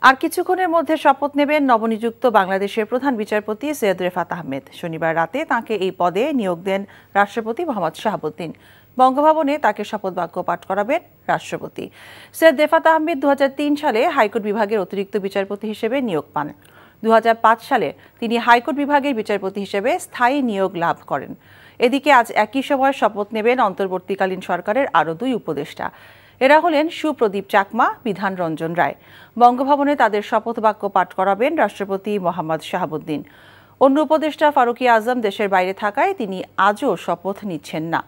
আর কিছুক্ষণের মধ্যে শপথ নেবেন নবনিযুক্ত বাংলাদেশের প্রধান বিচারপতি সৈয়দ রেফাত আহমেদ। শনিবার রাতে তাঁকে এই পদে নিয়োগ দেন রাষ্ট্রপতি মোহাম্মদ শাহাবুদ্দিন। বঙ্গভবনে তাকে শপথ বাক্য পাঠ করাবেন রাষ্ট্রপতি। সৈয়দ রেফাত আহমেদ 2003 সালে হাইকোর্ট বিভাগের অতিরিক্ত বিচারপতি হিসেবে নিয়োগ পান। 2005 সালে তিনি হাইকোর্ট বিভাগের বিচারপতি হিসেবে স্থায়ী নিয়োগ লাভ করেন। এদিকে আজ একই সময় শপথ নেবেন অন্তর্বর্তীকালীন সরকারের আরও 2 উপদেষ্টা। এরা হলেন সুপ্রদীপ চাকমা, বিধান রঞ্জন রায়। বঙ্গভবনে তাদের শপথ বাক্য পাঠ করাবেন রাষ্ট্রপতি মোহাম্মদ শাহাবুদ্দিন। অন্য উপদেষ্টা ফারুকী আজম দেশের বাইরে থাকায় তিনি আজও শপথ নিচ্ছেন না।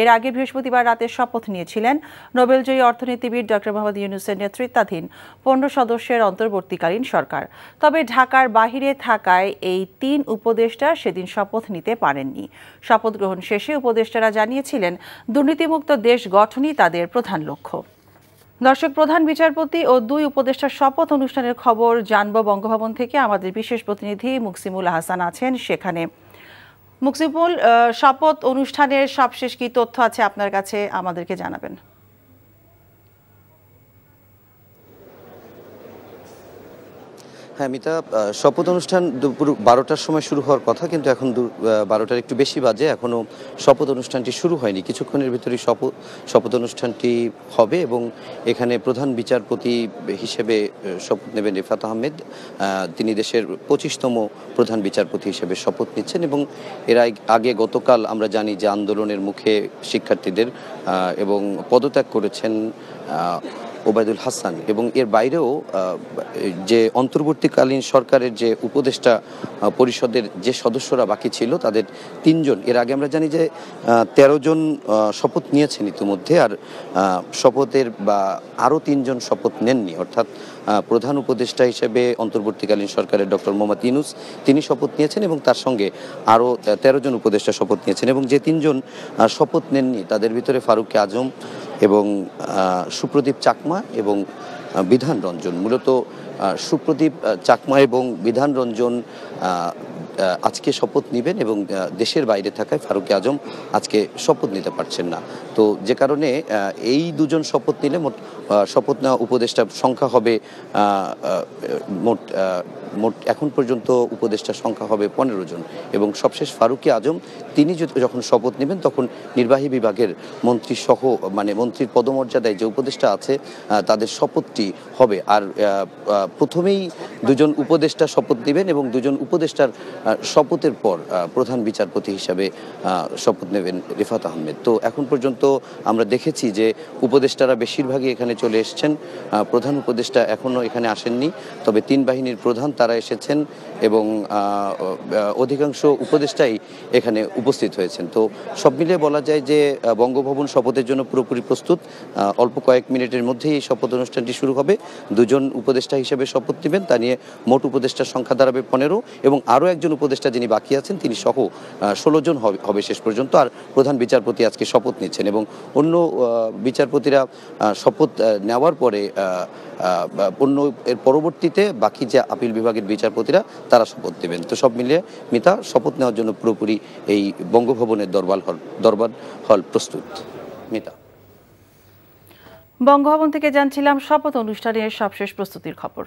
এর আগে বৃহস্পতিবার রাতে শপথ নিয়েছিলেন নোবেলজয়ী অর্থনীতিবিদ ডক্টর মোহাম্মদ ইউনূসের নেতৃত্বাধীন 15 সদস্যের অন্তর্বর্তীকালীন সরকার। তবে ঢাকার বাহিরে থাকায় এই 3 উপদেষ্টা সেদিন শপথ নিতে পারেননি। শপথ গ্রহণ শেষে উপদেষ্টারা জানিয়েছিলেন দুর্নীতিমুক্ত দেশ গঠনই তাদের প্রধান লক্ষ্য। দর্শক, প্রধান বিচারপতি ও 2 উপদেষ্টার শপথ অনুষ্ঠানের খবর জানব বঙ্গভবন থেকে। আমাদের বিশেষ প্রতিনিধি মুকসিমুল হাসান আছেন সেখানে। মুকসিমুল, শপথ অনুষ্ঠানের সবশেষ কি তথ্য আছে আপনার কাছে, আমাদেরকে জানাবেন। হ্যাঁ মিতা, শপথ অনুষ্ঠান দুপুর 12টার সময় শুরু হওয়ার কথা, কিন্তু এখন 12টার একটু বেশি বাজে, এখনও শপথ অনুষ্ঠানটি শুরু হয়নি। কিছুক্ষণের ভিতরেই শপথ অনুষ্ঠানটি হবে এবং এখানে প্রধান বিচারপতি হিসেবে শপথ নেবেন রেফাত আহমেদ। তিনি দেশের 25তম প্রধান বিচারপতি হিসেবে শপথ নিচ্ছেন এবং এর আগে গতকাল আমরা জানি যে আন্দোলনের মুখে শিক্ষার্থীদের এবং পদত্যাগ করেছেন ওবায়দুল হাসান, এবং এর বাইরেও যে অন্তর্বর্তীকালীন সরকারের যে উপদেষ্টা পরিষদের যে সদস্যরা বাকি ছিল তাদের 3 জন, এর আগে আমরা জানি যে 13 জন শপথ নিয়েছেন ইতিমধ্যে, আর শপথের বা আরও 3 জন শপথ নেননি। অর্থাৎ প্রধান উপদেষ্টা হিসেবে অন্তর্বর্তীকালীন সরকারের ডক্টর মোহাম্মদ ইউনূস তিনি শপথ নিয়েছেন এবং তার সঙ্গে আরও 13 জন উপদেষ্টা শপথ নিয়েছেন, এবং যে 3 জন শপথ নেননি তাদের ভিতরে ফারুকী আজম এবং সুপ্রদীপ চাকমা এবং বিধান রঞ্জন। মূলত সুপ্রদীপ চাকমা এবং বিধান রঞ্জন আজকে শপথ নেবেন এবং দেশের বাইরে থাকায় ফারুকী আজম আজকে শপথ নিতে পারছেন না। তো যে কারণে এই 2 জন শপথ নিলে মোট শপথ নেওয়া উপদেষ্টার সংখ্যা হবে মোট এখন পর্যন্ত উপদেষ্টার সংখ্যা হবে 15 জন, এবং সবশেষ ফারুকী আজম তিনি যখন শপথ নেবেন তখন নির্বাহী বিভাগের মন্ত্রী সহ, মানে মন্ত্রীর পদমর্যাদায় যে উপদেষ্টা আছে তাদের শপথটি হবে। আর প্রথমেই 2 জন উপদেষ্টা শপথ নেবেন এবং 2 জন উপদেষ্টার শপথের পর প্রধান বিচারপতি হিসাবে শপথ নেবেন রেফাত আহমেদ। তো এখন পর্যন্ত আমরা দেখেছি যে উপদেষ্টারা বেশিরভাগই এখানে চলে এসেছেন, প্রধান উপদেষ্টা এখনও এখানে আসেননি, তবে 3 বাহিনীর প্রধান তারা এসেছেন এবং অধিকাংশ উপদেষ্টাই এখানে উপস্থিত হয়েছেন। তো সব মিলিয়ে বলা যায় যে বঙ্গভবন শপথের জন্য পুরোপুরি প্রস্তুত। অল্প কয়েক মিনিটের মধ্যেই এই শপথ অনুষ্ঠানটি শুরু হবে। 2 জন উপদেষ্টা হিসেবে শপথ নেবেন, তা নিয়ে মোট উপদেষ্টার সংখ্যা দাঁড়াবে 15, এবং আরও একজন উপদেষ্টা যিনি বাকি আছেন তিনি সহ 16 জন হবে শেষ পর্যন্ত। আর প্রধান বিচারপতি আজকে শপথ নিচ্ছেন এবং অন্য বিচারপতিরা শপথ নেওয়ার পরে এর পরবর্তীতে বাকি যে আপিল বিভাগের বিচারপতিরা তারা শপথ নেবেন। তো সব মিলিয়ে মিতা, শপথ নেওয়ার জন্য পুরোপুরি এই বঙ্গভবনের দরবার হল প্রস্তুত। মিতা, বঙ্গভবন থেকে জানছিলাম শপথ অনুষ্ঠানের সবশেষ প্রস্তুতির খবর।